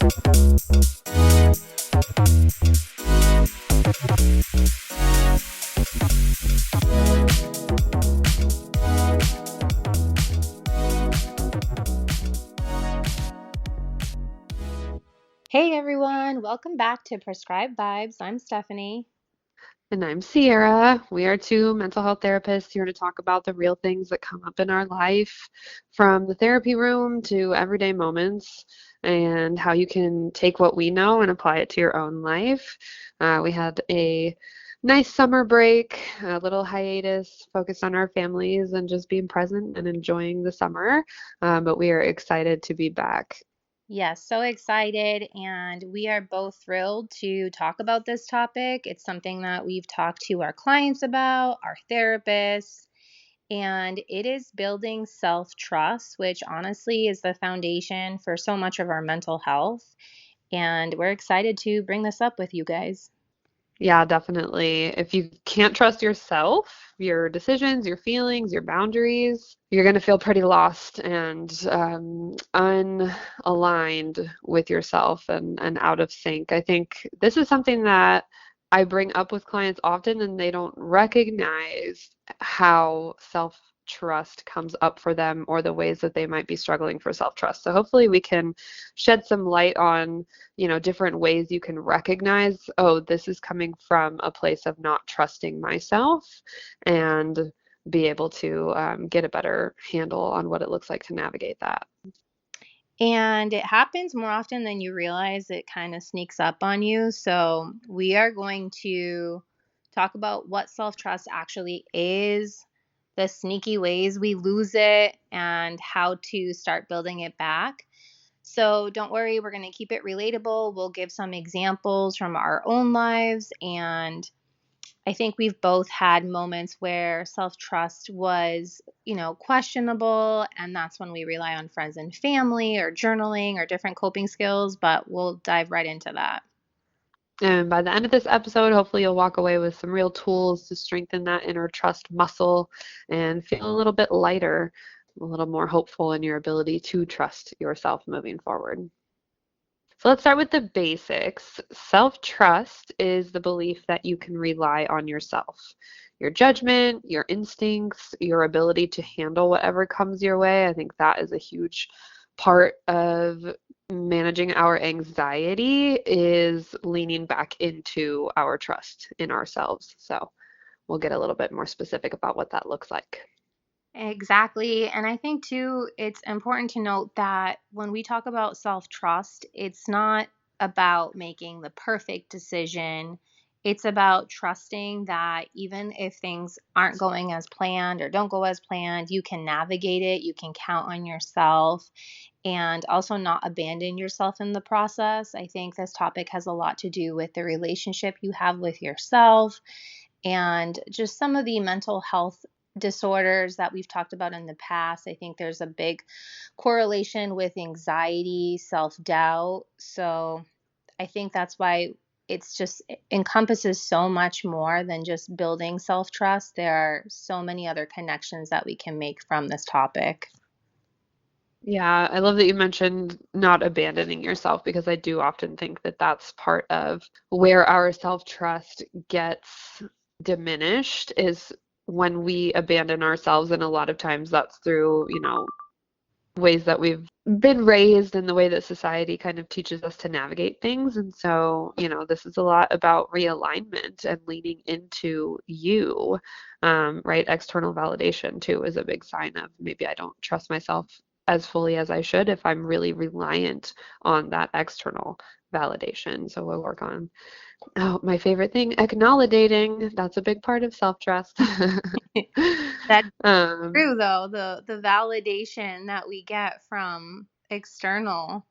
Hey everyone, welcome back to Prescribed Vibes. I'm Stephanie. And I'm Sierra. We are two mental health therapists here to talk about the real things that come up in our life, from the therapy room to everyday moments, and how you can take what we know and apply it to your own life. We had a nice summer break, a little hiatus focused on our families and just being present and enjoying the summer. But we are excited to be back. Yes, so excited, and we are both thrilled to talk about this topic. It's something that we've talked to our clients about, our therapists, and it is building self trust, which honestly is the foundation for so much of our mental health. And we're excited to bring this up with you guys. Yeah, definitely. If you can't trust yourself, your decisions, your feelings, your boundaries, you're going to feel pretty lost and unaligned with yourself and out of sync. I think this is something that I bring up with clients often, and they don't recognize how self-trust comes up for them or the ways that they might be struggling for self-trust. So hopefully we can shed some light on different ways you can recognize, oh, this is coming from a place of not trusting myself, and be able to get a better handle on what it looks like to navigate that. And it happens more often than you realize. It kind of sneaks up on you. So, we are going to talk about what self trust actually is, the sneaky ways we lose it, and how to start building it back. So, don't worry, we're going to keep it relatable. We'll give some examples from our own lives, and I think we've both had moments where self trust was, questionable. And that's when we rely on friends and family or journaling or different coping skills. But we'll dive right into that. And by the end of this episode, hopefully you'll walk away with some real tools to strengthen that inner trust muscle and feel a little bit lighter, a little more hopeful in your ability to trust yourself moving forward. So let's start with the basics. Self-trust is the belief that you can rely on yourself, your judgment, your instincts, your ability to handle whatever comes your way. I think that is a huge part of managing our anxiety, is leaning back into our trust in ourselves. So we'll get a little bit more specific about what that looks like. Exactly. And I think, too, it's important to note that when we talk about self trust, it's not about making the perfect decision. It's about trusting that even if things aren't going as planned or don't go as planned, you can navigate it, you can count on yourself, and also not abandon yourself in the process. I think this topic has a lot to do with the relationship you have with yourself and just some of the mental health disorders that we've talked about in the past. I think there's a big correlation with anxiety, self doubt. So I think that's why it encompasses so much more than just building self trust. There are so many other connections that we can make from this topic. Yeah, I love that you mentioned not abandoning yourself, because I do often think that that's part of where our self-trust gets diminished, is when we abandon ourselves. And a lot of times that's through, ways that we've been raised and the way that society kind of teaches us to navigate things. And so, this is a lot about realignment and leaning into you, right? External validation too is a big sign of maybe I don't trust myself as fully as I should if I'm really reliant on that external validation. So we'll work on, oh, my favorite thing, acknowledging. That's a big part of self-trust. That's um, true, though, the validation that we get from external.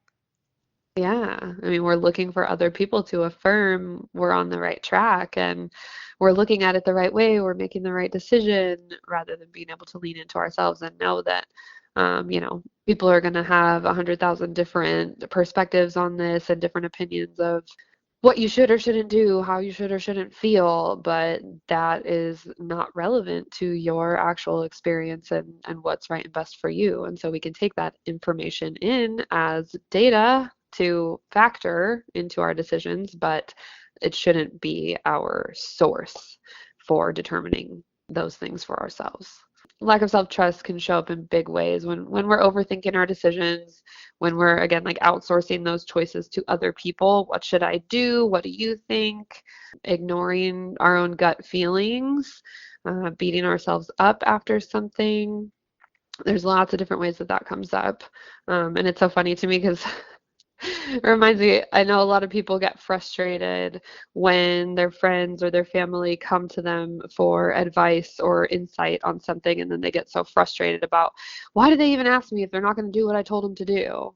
Yeah, I mean, we're looking for other people to affirm we're on the right track, and we're looking at it the right way. We're making the right decision, rather than being able to lean into ourselves and know that, people are going to have 100,000 different perspectives on this and different opinions of what you should or shouldn't do, how you should or shouldn't feel, but that is not relevant to your actual experience and what's right and best for you. And so we can take that information in as data to factor into our decisions, but it shouldn't be our source for determining those things for ourselves. Lack of self-trust can show up in big ways when we're overthinking our decisions, when we're again like outsourcing those choices to other people. What should I do? What do you think? Ignoring our own gut feelings, beating ourselves up after something. There's lots of different ways that that comes up. And it's so funny to me because it reminds me, I know a lot of people get frustrated when their friends or their family come to them for advice or insight on something, and then they get so frustrated about why did they even ask me if they're not going to do what I told them to do?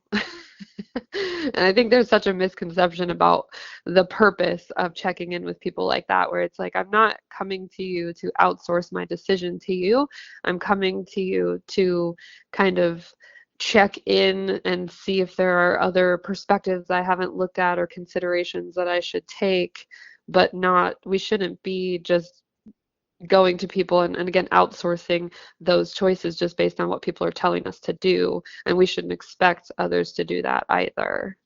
And I think there's such a misconception about the purpose of checking in with people like that, where it's like, I'm not coming to you to outsource my decision to you. I'm coming to you to kind of check in and see if there are other perspectives I haven't looked at or considerations that I should take, but not, we shouldn't be just going to people and again outsourcing those choices just based on what people are telling us to do. And we shouldn't expect others to do that either.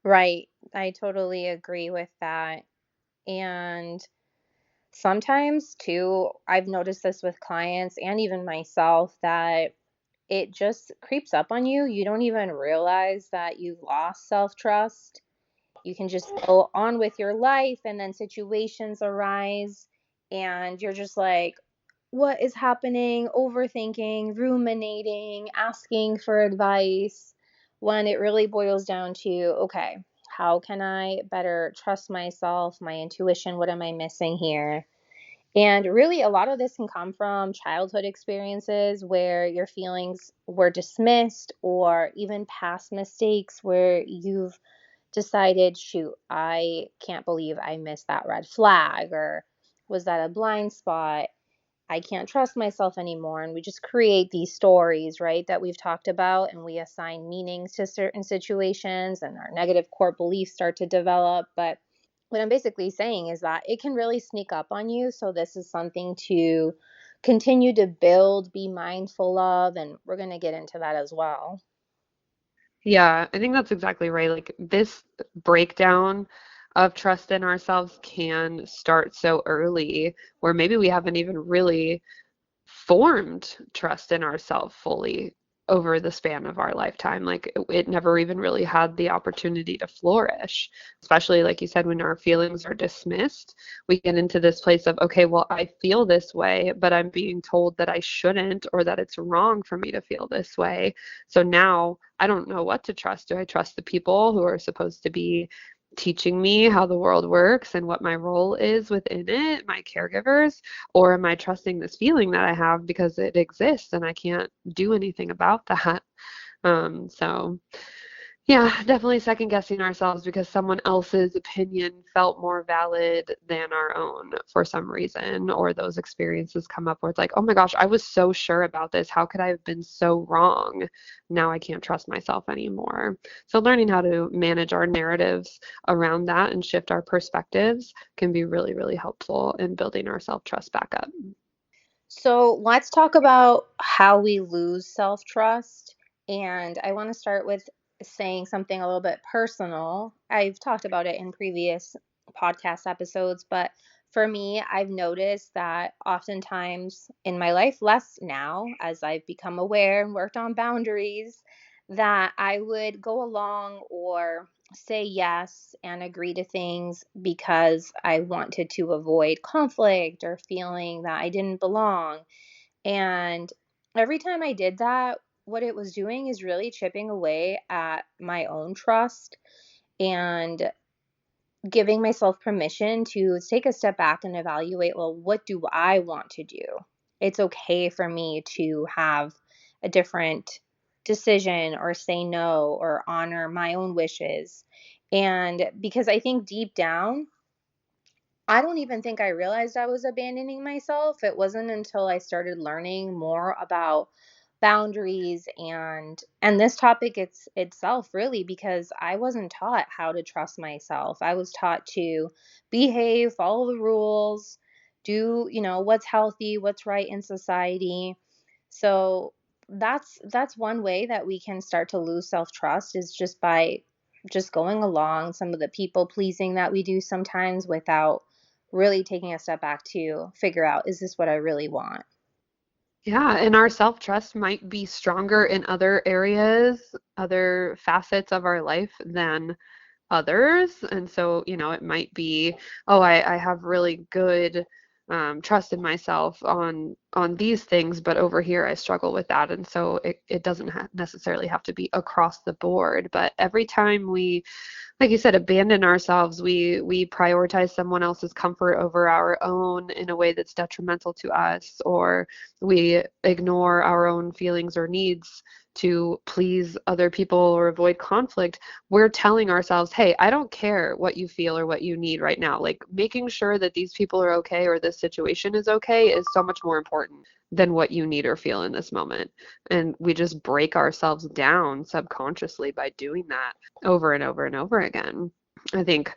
Right. I totally agree with that. And sometimes, too, I've noticed this with clients and even myself that it just creeps up on you. You don't even realize that you've lost self trust. You can just go on with your life, and then situations arise, and you're just like, what is happening? Overthinking, ruminating, asking for advice, when it really boils down to, okay, how can I better trust myself, my intuition? What am I missing here? And really, a lot of this can come from childhood experiences where your feelings were dismissed, or even past mistakes where you've decided, shoot, I can't believe I missed that red flag, or was that a blind spot? I can't trust myself anymore. And we just create these stories, right, that we've talked about, and we assign meanings to certain situations, and our negative core beliefs start to develop. But what I'm basically saying is that it can really sneak up on you. So, this is something to continue to build, be mindful of, and we're going to get into that as well. Yeah, I think that's exactly right. Like this breakdown of trust in ourselves can start so early where maybe we haven't even really formed trust in ourselves fully over the span of our lifetime. Like it never even really had the opportunity to flourish, especially like you said, when our feelings are dismissed, we get into this place of, okay, well, I feel this way, but I'm being told that I shouldn't or that it's wrong for me to feel this way. So now I don't know what to trust. Do I trust the people who are supposed to be teaching me how the world works and what my role is within it, my caregivers? Or am I trusting this feeling that I have because it exists and I can't do anything about that? So yeah, definitely second guessing ourselves because someone else's opinion felt more valid than our own for some reason, or those experiences come up where it's like, oh my gosh, I was so sure about this. How could I have been so wrong? Now I can't trust myself anymore. So learning how to manage our narratives around that and shift our perspectives can be really, really helpful in building our self-trust back up. So let's talk about how we lose self trust. And I want to start with saying something a little bit personal. I've talked about it in previous podcast episodes, but for me, I've noticed that oftentimes in my life, less now as I've become aware and worked on boundaries, that I would go along or say yes and agree to things because I wanted to avoid conflict or feeling that I didn't belong. And every time I did that, what it was doing is really chipping away at my own trust and giving myself permission to take a step back and evaluate, well, what do I want to do? It's okay for me to have a different decision or say no or honor my own wishes. And because I think deep down, I don't even think I realized I was abandoning myself. It wasn't until I started learning more about boundaries and this topic itself, really, because I wasn't taught how to trust myself. I was taught to behave, follow the rules, do, what's healthy, what's right in society. So that's one way that we can start to lose self-trust, is just by just going along, some of the people pleasing that we do sometimes without really taking a step back to figure out, is this what I really want? Yeah, and our self-trust might be stronger in other areas, other facets of our life than others. And so, it might be, oh, I have really good trust in myself on these things, but over here I struggle with that. And so it doesn't necessarily have to be across the board. But every time we, like you said, abandon ourselves, we prioritize someone else's comfort over our own in a way that's detrimental to us, or we ignore our own feelings or needs to please other people or avoid conflict. We're telling ourselves, hey, I don't care what you feel or what you need right now. Like, making sure that these people are okay or this situation is okay is so much more important than what you need or feel in this moment. And we just break ourselves down subconsciously by doing that over and over and over again. I think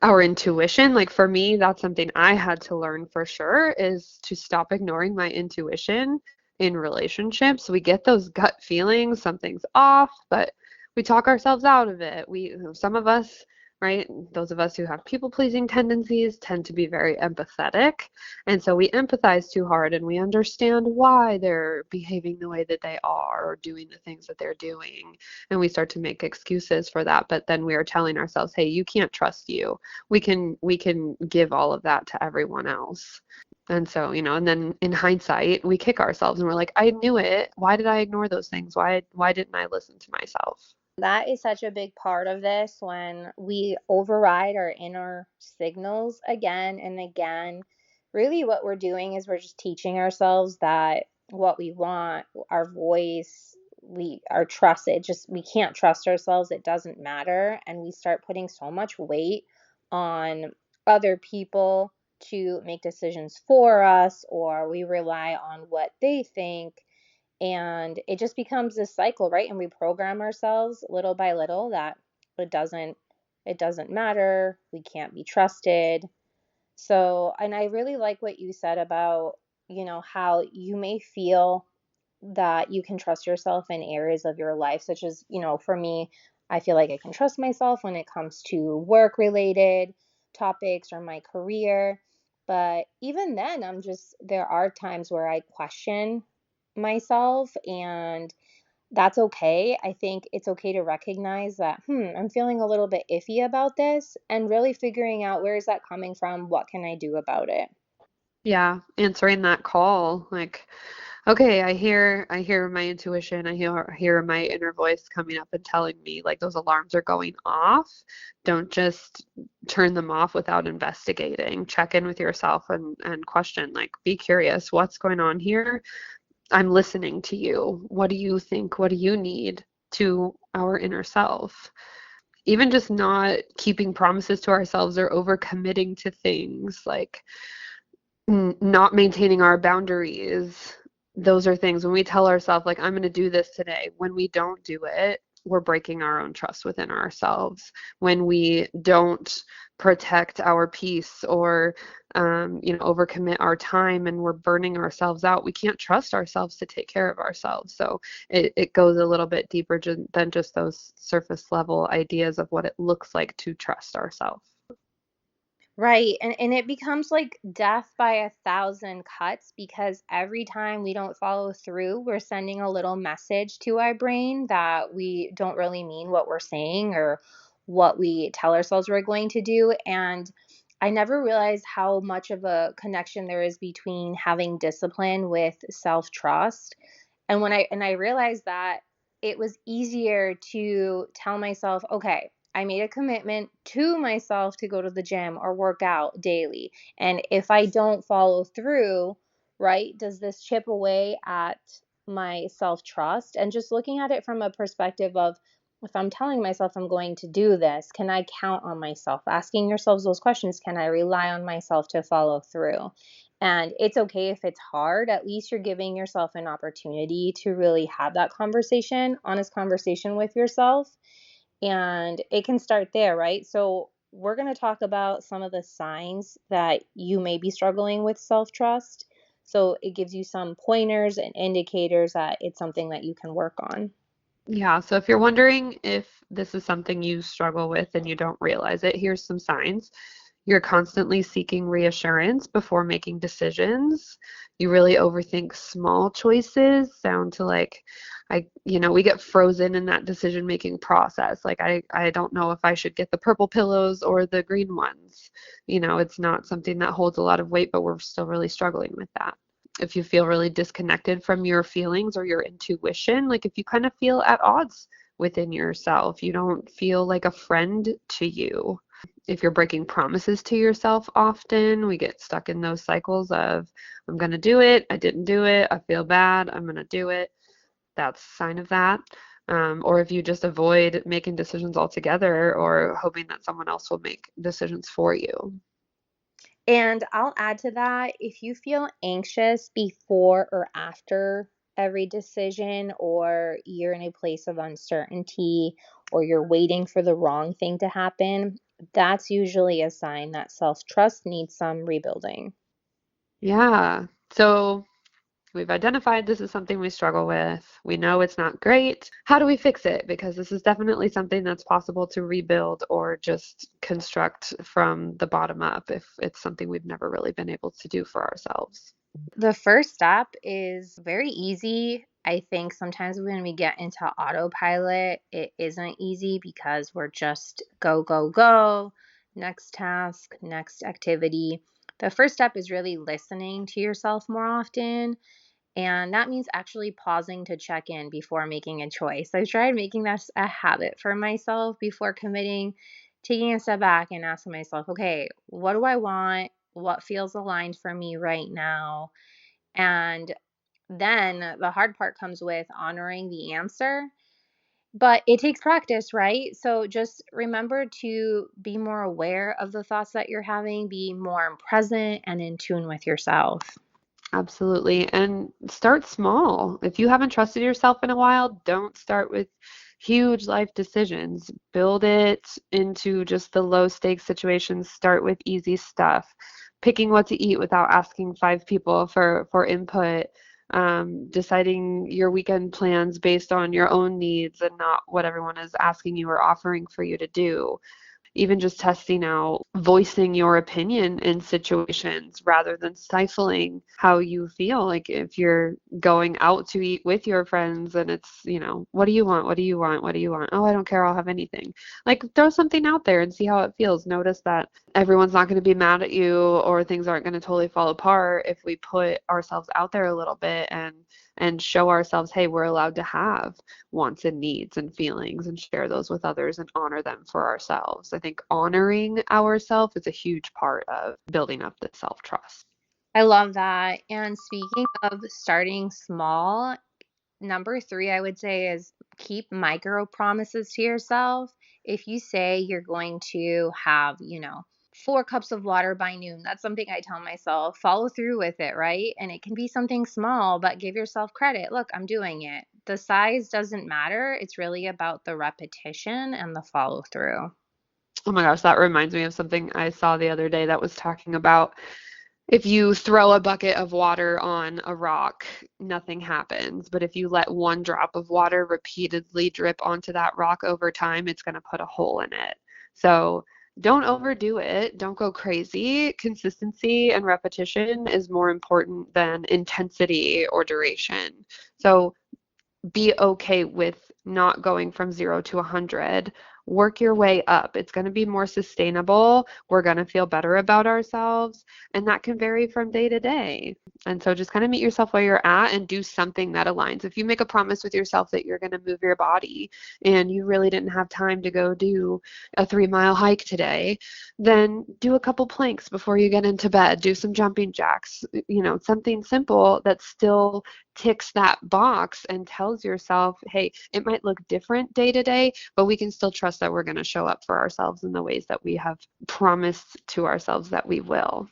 our intuition, like for me, that's something I had to learn for sure, is to stop ignoring my intuition in relationships. We get those gut feelings, something's off, but we talk ourselves out of it. Some of us, right, those of us who have people-pleasing tendencies tend to be very empathetic. And so we empathize too hard and we understand why they're behaving the way that they are or doing the things that they're doing. And we start to make excuses for that. But then we are telling ourselves, hey, you can't trust you. We can give all of that to everyone else. And so, and then in hindsight, we kick ourselves and we're like, I knew it. Why did I ignore those things? Why didn't I listen to myself? That is such a big part of this when we override our inner signals again and again. Really, what we're doing is we're just teaching ourselves that what we want, our voice, we are trusted. Just we can't trust ourselves. It doesn't matter. And we start putting so much weight on other people to make decisions for us, or we rely on what they think, and it just becomes this cycle, right? And we program ourselves little by little that it doesn't it doesn't matter, we can't be trusted. So, and I really like what you said about, how you may feel that you can trust yourself in areas of your life, such as, for me, I feel like I can trust myself when it comes to work related topics or my career. But even then, there are times where I question myself, and that's okay. I think it's okay to recognize that, I'm feeling a little bit iffy about this, and really figuring out, where is that coming from? What can I do about it? Yeah, answering that call, like, okay, I hear my intuition, I hear my inner voice coming up and telling me like those alarms are going off. Don't just turn them off without investigating. Check in with yourself and question, like, be curious, what's going on here? I'm listening to you. What do you think? What do you need? To our inner self. Even just not keeping promises to ourselves or overcommitting to things, like not maintaining our boundaries. Those are things when we tell ourselves, like, I'm going to do this today. When we don't do it, we're breaking our own trust within ourselves. When we don't protect our peace or, overcommit our time and we're burning ourselves out, we can't trust ourselves to take care of ourselves. So it goes a little bit deeper than just those surface level ideas of what it looks like to trust ourselves. Right. And it becomes like death by a thousand cuts, because every time we don't follow through, we're sending a little message to our brain that we don't really mean what we're saying or what we tell ourselves we're going to do. And I never realized how much of a connection there is between having discipline with self-trust. And I realized that it was easier to tell myself, okay, I made a commitment to myself to go to the gym or work out daily. And if I don't follow through, right, does this chip away at my self trust? And just looking at it from a perspective of, if I'm telling myself I'm going to do this, can I count on myself? Asking yourselves those questions, can I rely on myself to follow through? And it's okay if it's hard. At least you're giving yourself an opportunity to really have that conversation, honest conversation with yourself, and it can start there, right? So, we're going to talk about some of the signs that you may be struggling with self trust. So, it gives you some pointers and indicators that it's something that you can work on. Yeah, so if you're wondering if this is something you struggle with and you don't realize it, here's some signs. You're constantly seeking reassurance before making decisions. You really overthink small choices down to like, we get frozen in that decision-making process. Like I don't know if I should get the purple pillows or the green ones. It's not something that holds a lot of weight, but we're still really struggling with that. If you feel really disconnected from your feelings or your intuition, like if you kind of feel at odds within yourself, you don't feel like a friend to you. If you're breaking promises to yourself often, we get stuck in those cycles of, I'm going to do it, I didn't do it, I feel bad, I'm going to do it. That's a sign of that. Or if you just avoid making decisions altogether or hoping that someone else will make decisions for you. And I'll add to that, if you feel anxious before or after every decision, or you're in a place of uncertainty, or you're waiting for the wrong thing to happen, that's usually a sign that self trust needs some rebuilding. Yeah. So we've identified this is something we struggle with. We know it's not great. How do we fix it? Because this is definitely something that's possible to rebuild or just construct from the bottom up if it's something we've never really been able to do for ourselves. The first step is very easy. I think sometimes when we get into autopilot, it isn't easy because we're just go, go, go, next task, next activity. The first step is really listening to yourself more often. And that means actually pausing to check in before making a choice. I've tried making that a habit for myself before committing, taking a step back and asking myself, okay, what do I want? What feels aligned for me right now? And then the hard part comes with honoring the answer. But it takes practice, right? So just remember to be more aware of the thoughts that you're having, be more present and in tune with yourself. Absolutely. And start small. If you haven't trusted yourself in a while, don't start with huge life decisions. Build it into just the low stakes situations. Start with easy stuff. Picking what to eat without asking five people for input. Deciding your weekend plans based on your own needs and not what everyone is asking you or offering for you to do. Even just testing out voicing your opinion in situations rather than stifling how you feel. Like if you're going out to eat with your friends and it's, what do you want? What do you want? What do you want? Oh, I don't care. I'll have anything. Like throw something out there and see how it feels. Notice that everyone's not going to be mad at you or things aren't going to totally fall apart if we put ourselves out there a little bit and show ourselves, hey, we're allowed to have wants and needs and feelings and share those with others and honor them for ourselves. I think honoring ourselves is a huge part of building up the self-trust. I love that. And speaking of starting small, number three, I would say, is keep micro promises to yourself. If you say you're going to have, 4 cups of water by noon, that's something I tell myself, follow through with it, right? And it can be something small, but give yourself credit. Look, I'm doing it. The size doesn't matter. It's really about the repetition and the follow through. Oh my gosh, that reminds me of something I saw the other day that was talking about if you throw a bucket of water on a rock, nothing happens. But if you let one drop of water repeatedly drip onto that rock over time, it's going to put a hole in it. So don't overdo it. Don't go crazy. Consistency and repetition is more important than intensity or duration. So be okay with not going from 0 to 100. Work your way up. It's going to be more sustainable. We're going to feel better about ourselves. And that can vary from day to day. And so just kind of meet yourself where you're at and do something that aligns. If you make a promise with yourself that you're going to move your body and you really didn't have time to go do a 3-mile hike today, then do a couple planks before you get into bed. Do some jumping jacks, something simple that still ticks that box and tells yourself, hey, it might look different day to day, but we can still trust that we're going to show up for ourselves in the ways that we have promised to ourselves that we will.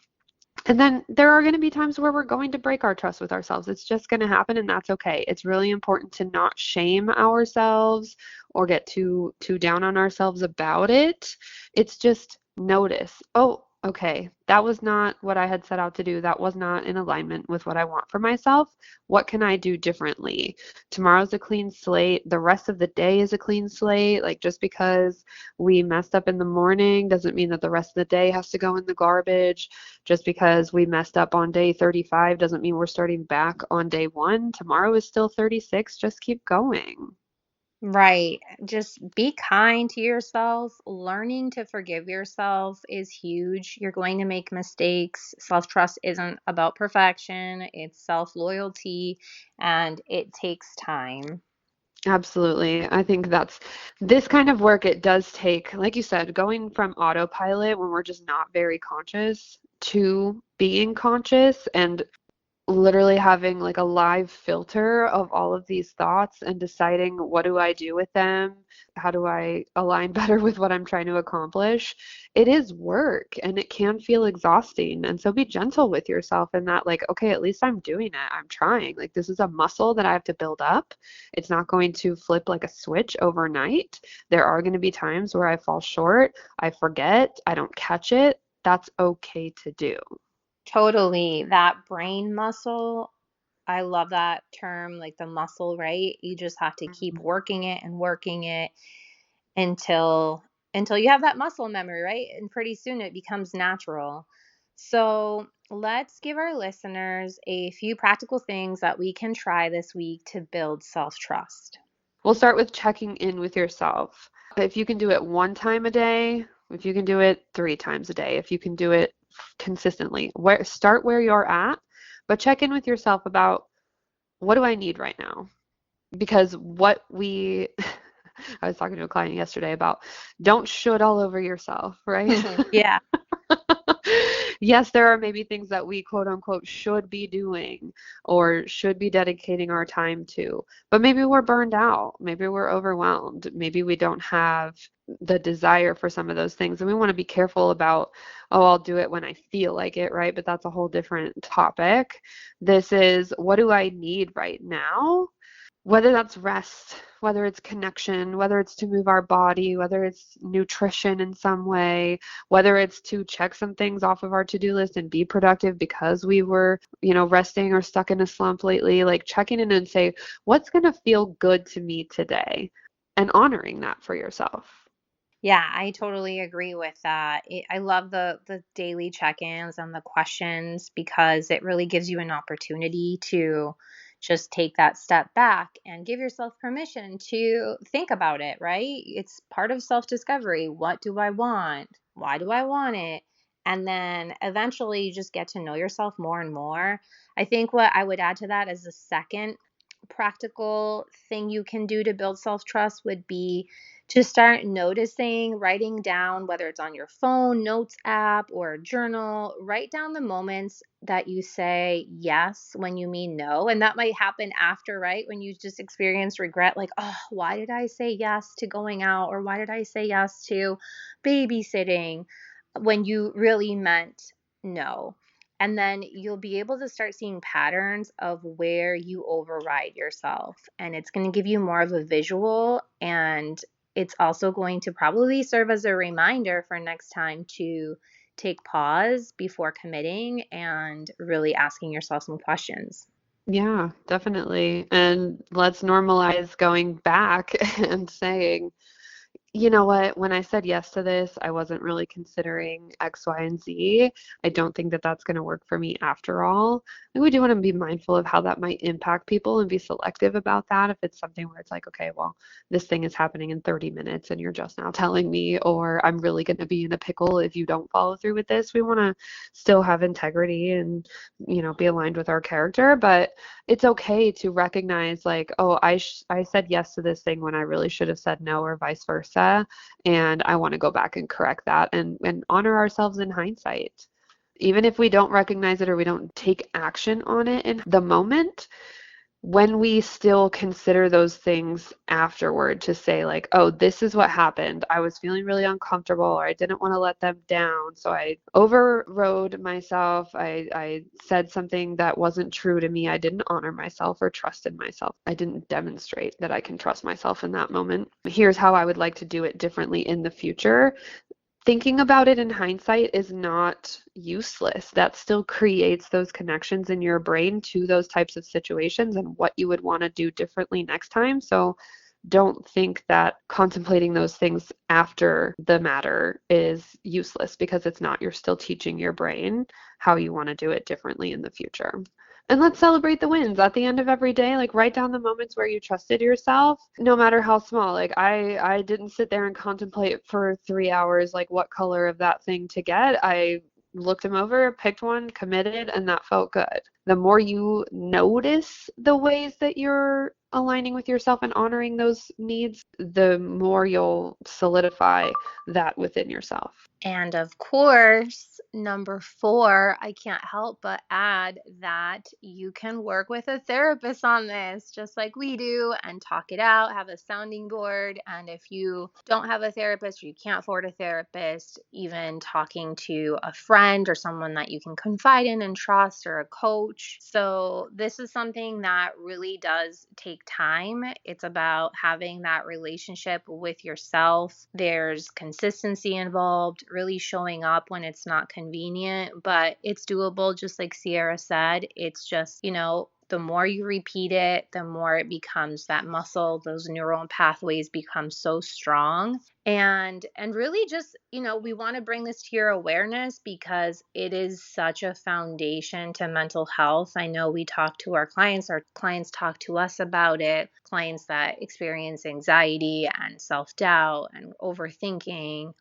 And then there are going to be times where we're going to break our trust with ourselves. It's just going to happen, and that's okay. It's really important to not shame ourselves or get too down on ourselves about it. It's just notice, oh, okay, that was not what I had set out to do. That was not in alignment with what I want for myself. What can I do differently? Tomorrow's a clean slate. The rest of the day is a clean slate. Like just because we messed up in the morning doesn't mean that the rest of the day has to go in the garbage. Just because we messed up on day 35 doesn't mean we're starting back on day one. Tomorrow is still 36. Just keep going. Right. Just be kind to yourself. Learning to forgive yourself is huge. You're going to make mistakes. Self trust isn't about perfection, it's self loyalty, and it takes time. Absolutely. I think that's this kind of work, it does take, like you said, going from autopilot when we're just not very conscious to being conscious and literally having like a live filter of all of these thoughts and deciding what do I do with them? How do I align better with what I'm trying to accomplish? It is work and it can feel exhausting. And so be gentle with yourself in that, like, okay, at least I'm doing it. I'm trying. Like, this is a muscle that I have to build up. It's not going to flip like a switch overnight. There are going to be times where I fall short, I forget, I don't catch it. That's okay to do. Totally. That brain muscle, I love that term, like the muscle, right? You just have to keep working it and working it until you have that muscle memory, right? And pretty soon it becomes natural. So, let's give our listeners a few practical things that we can try this week to build self-trust. We'll start with checking in with yourself. If you can do it one time a day, if you can do it 3 times a day, if you can do it consistently, start where you're at, but check in with yourself about what do I need right now? Because what we, I was talking to a client yesterday about don't should all over yourself, right? Yeah. Yes, there are maybe things that we quote unquote should be doing or should be dedicating our time to, but maybe we're burned out, maybe we're overwhelmed, maybe we don't have the desire for some of those things. And we want to be careful about, oh, I'll do it when I feel like it, right? But that's a whole different topic. This is what do I need right now? Whether that's rest, whether it's connection, whether it's to move our body, whether it's nutrition in some way, whether it's to check some things off of our to-do list and be productive because we were, resting or stuck in a slump lately, like checking in and say, what's going to feel good to me today? And honoring that for yourself. Yeah, I totally agree with that. I love the daily check-ins and the questions because it really gives you an opportunity to just take that step back and give yourself permission to think about it, right? It's part of self-discovery. What do I want? Why do I want it? And then eventually you just get to know yourself more and more. I think what I would add to that as a second practical thing you can do to build self-trust would be to start noticing, writing down, whether it's on your phone, notes app, or a journal, write down the moments that you say yes when you mean no. And that might happen after, right? When you just experience regret, like, oh, why did I say yes to going out? Or why did I say yes to babysitting when you really meant no? And then you'll be able to start seeing patterns of where you override yourself. And it's going to give you more of a visual, and it's also going to probably serve as a reminder for next time to take pause before committing and really asking yourself some questions. Yeah, definitely. And let's normalize going back and saying, you know what, when I said yes to this, I wasn't really considering X, Y, and Z. I don't think that that's going to work for me after all. And we do want to be mindful of how that might impact people and be selective about that. If it's something where it's like, okay, well, this thing is happening in 30 minutes and you're just now telling me, or I'm really going to be in a pickle if you don't follow through with this. We want to still have integrity and, be aligned with our character, but it's okay to recognize like, oh, I said yes to this thing when I really should have said no, or vice versa, and I want to go back and correct that and honor ourselves in hindsight. Even if we don't recognize it or we don't take action on it in the moment, when we still consider those things afterward to say like, oh, this is what happened. I was feeling really uncomfortable or I didn't want to let them down. So I overrode myself. I said something that wasn't true to me. I didn't honor myself or trusted myself. I didn't demonstrate that I can trust myself in that moment. Here's how I would like to do it differently in the future. thinking about it in hindsight is not useless. That still creates those connections in your brain to those types of situations and what you would want to do differently next time. So don't think that contemplating those things after the matter is useless, because it's not. You're still teaching your brain how you want to do it differently in the future. And let's celebrate the wins at the end of every day. Like, write down the moments where you trusted yourself, no matter how small. Like, I didn't sit there and contemplate for 3 hours, like what color of that thing to get. I looked them over, picked one, committed, and that felt good. The more you notice the ways that you're aligning with yourself and honoring those needs, the more you'll solidify that within yourself. And of course, number 4, I can't help but add that you can work with a therapist on this, just like we do, and talk it out, have a sounding board. And if you don't have a therapist or you can't afford a therapist, even talking to a friend or someone that you can confide in and trust, or a coach. So this is something that really does take time. It's about having that relationship with yourself. There's consistency involved, really showing up when it's not convenient, but it's doable. Just like Sierra said, it's just, the more you repeat it, the more it becomes that muscle. Those neural pathways become so strong. And really just, we want to bring this to your awareness because it is such a foundation to mental health. I know we talk to our clients talk to us about it, clients that experience anxiety and self-doubt and overthinking.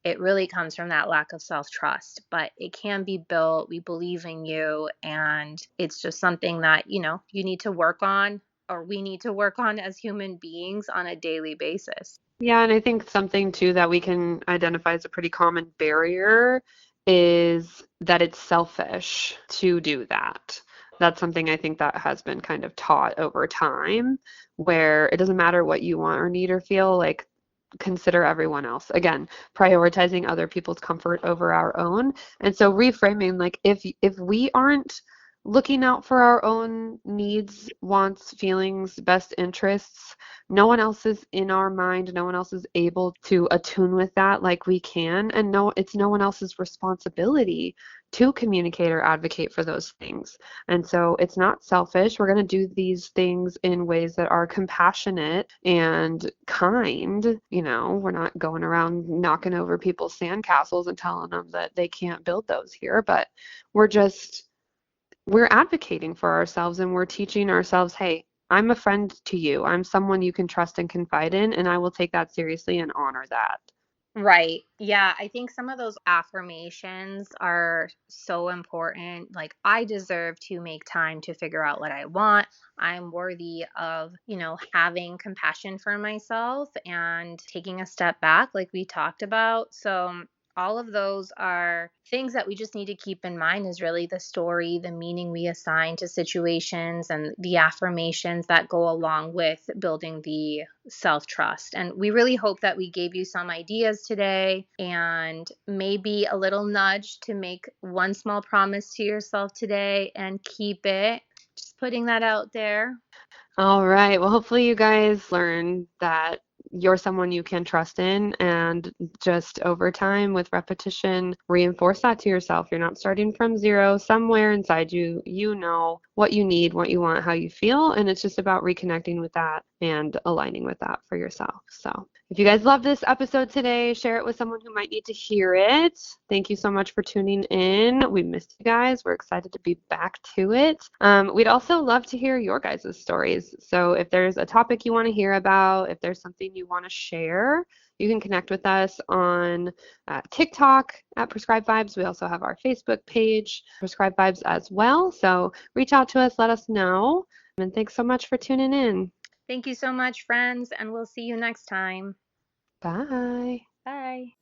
It really comes from that lack of self-trust, but it can be built. We believe in you, and it's just something that, you need to work on, or we need to work on as human beings on a daily basis. Yeah, and I think something too that we can identify as a pretty common barrier is that it's selfish to do that. That's something I think that has been kind of taught over time, where it doesn't matter what you want or need or feel, like consider everyone else. Again, prioritizing other people's comfort over our own. And so reframing, like, if we aren't looking out for our own needs, wants, feelings, best interests, no one else is in our mind, no one else is able to attune with that like we can, and no, it's no one else's responsibility to communicate or advocate for those things. And so it's not selfish. We're going to do these things in ways that are compassionate and kind. We're not going around knocking over people's sandcastles and telling them that they can't build those here, but we're advocating for ourselves, and we're teaching ourselves, hey, I'm a friend to you. I'm someone you can trust and confide in, and I will take that seriously and honor that. Right. Yeah. I think some of those affirmations are so important. Like, I deserve to make time to figure out what I want. I'm worthy of, having compassion for myself and taking a step back, like we talked about. So, all of those are things that we just need to keep in mind, is really the story, the meaning we assign to situations, and the affirmations that go along with building the self-trust. And we really hope that we gave you some ideas today, and maybe a little nudge to make one small promise to yourself today and keep it. Just putting that out there. All right. Well, hopefully you guys learn that you're someone you can trust in, and just over time with repetition, reinforce that to yourself. You're not starting from zero. Somewhere inside you, you know what you need, what you want, how you feel, and it's just about reconnecting with that and aligning with that for yourself. So if you guys love this episode today, share it with someone who might need to hear it. Thank you so much for tuning in. We missed you guys. We're excited to be back to it. We'd also love to hear your guys' stories. So if there's a topic you want to hear about, if there's something you want to share, you can connect with us on TikTok at Prescribed Vibes. We also have our Facebook page, Prescribed Vibes, as well. So reach out to us, let us know. And thanks so much for tuning in. Thank you so much, friends, and we'll see you next time. Bye. Bye.